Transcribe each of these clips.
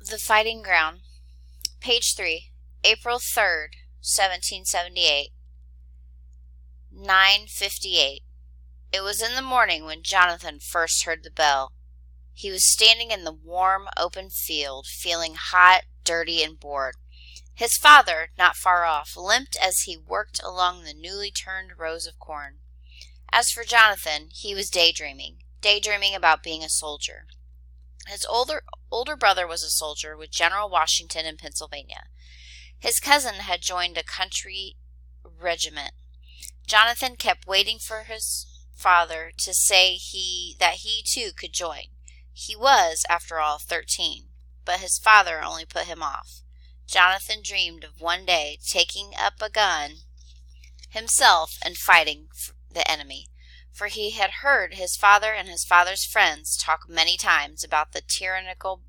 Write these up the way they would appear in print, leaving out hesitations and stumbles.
The Fighting Ground, page 3, April 3rd, 1778, 9:58. It was in the morning when Jonathan first heard the bell. He was standing in the warm, open field, feeling hot, dirty, and bored. His father, not far off, limped as he worked along the newly turned rows of corn. As for Jonathan, he was daydreaming about being a soldier. His older brother was a soldier with General Washington in Pennsylvania. His cousin had joined a country regiment. Jonathan kept waiting for his father to say that he too could join. He was, after all, 13, but his father only put him off. Jonathan dreamed of one day taking up a gun himself and fighting the enemy, for he had heard his father and his father's friends talk many times about the tyrannical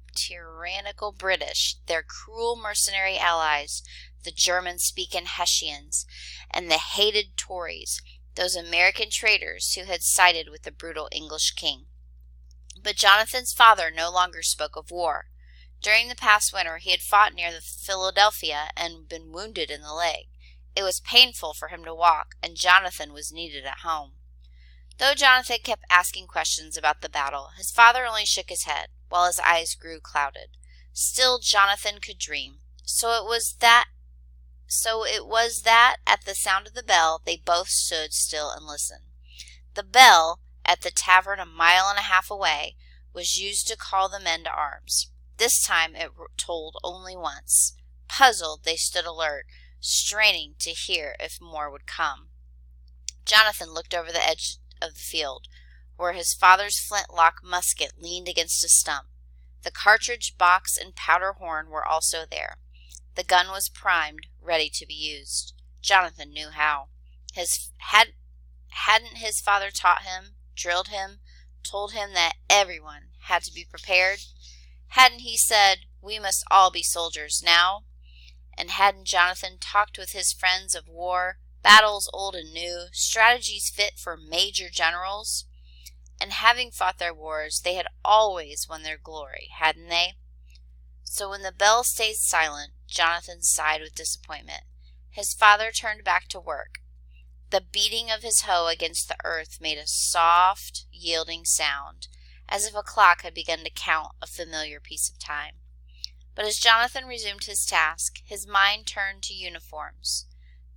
British, their cruel mercenary allies, the German-speaking Hessians, and the hated Tories, those American traitors who had sided with the brutal English king. But Jonathan's father no longer spoke of war. During the past winter he had fought near Philadelphia and been wounded in the leg. It was painful for him to walk, and Jonathan was needed at home. Though Jonathan kept asking questions about the battle, his father only shook his head, while his eyes grew clouded. Still Jonathan could dream. So it was that at the sound of the bell they both stood still and listened. The bell, at the tavern a mile and a half away, was used to call the men to arms. This time it tolled only once. Puzzled, they stood alert, straining to hear if more would come. Jonathan looked over the edge of the field, where his father's flintlock musket leaned against a stump. The cartridge box and powder horn were also there. The gun was primed, ready to be used. Jonathan knew how. Hadn't his father taught him, drilled him, told him that everyone had to be prepared? Hadn't he said, "We must all be soldiers now"? And hadn't Jonathan talked with his friends of war, battles old and new, strategies fit for major generals? And having fought their wars, they had always won their glory, hadn't they? So when the bell stayed silent, Jonathan sighed with disappointment. His father turned back to work. The beating of his hoe against the earth made a soft, yielding sound, as if a clock had begun to count a familiar piece of time. But as Jonathan resumed his task, his mind turned to uniforms.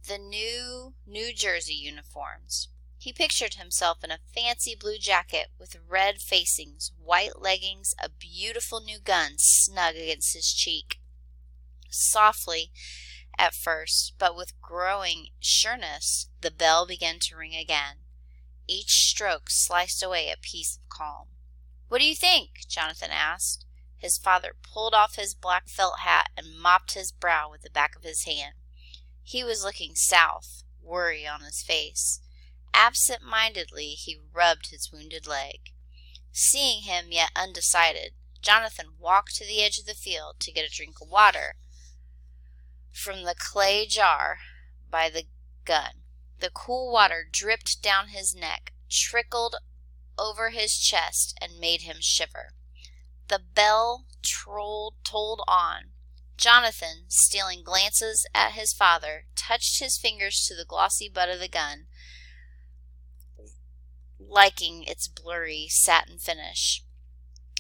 The New Jersey uniforms. He pictured himself in a fancy blue jacket with red facings, white leggings, a beautiful new gun snug against his cheek. Softly at first, but with growing sureness, the bell began to ring again. Each stroke sliced away a piece of calm. "What do you think?" Jonathan asked. His father pulled off his black felt hat and mopped his brow with the back of his hand. He was looking south, worry on his face. Absent-mindedly he rubbed his wounded leg. Seeing him yet undecided, Jonathan walked to the edge of the field to get a drink of water from the clay jar by the gun. The cool water dripped down his neck, trickled over his chest, and made him shiver. The bell tolled on. Jonathan, stealing glances at his father, touched his fingers to the glossy butt of the gun, liking its blurry satin finish.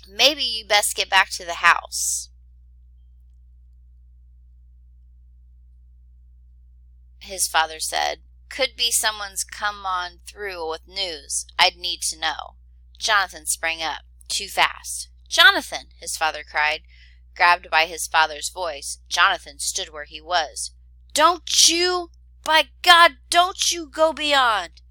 "Maybe you best get back to the house," his father said. "Could be someone's come on through with news. I'd need to know." Jonathan sprang up, too fast. "Jonathan!" his father cried. Grabbed by his father's voice, Jonathan stood where he was. By God, don't you go beyond!"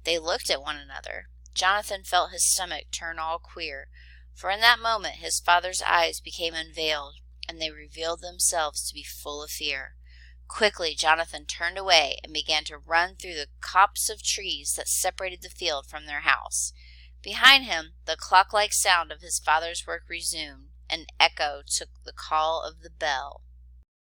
They looked at one another. Jonathan felt his stomach turn all queer, for in that moment his father's eyes became unveiled, and they revealed themselves to be full of fear. Quickly Jonathan turned away and began to run through the copse of trees that separated the field from their house. Behind him, the clock-like sound of his father's work resumed, and echo took the call of the bell.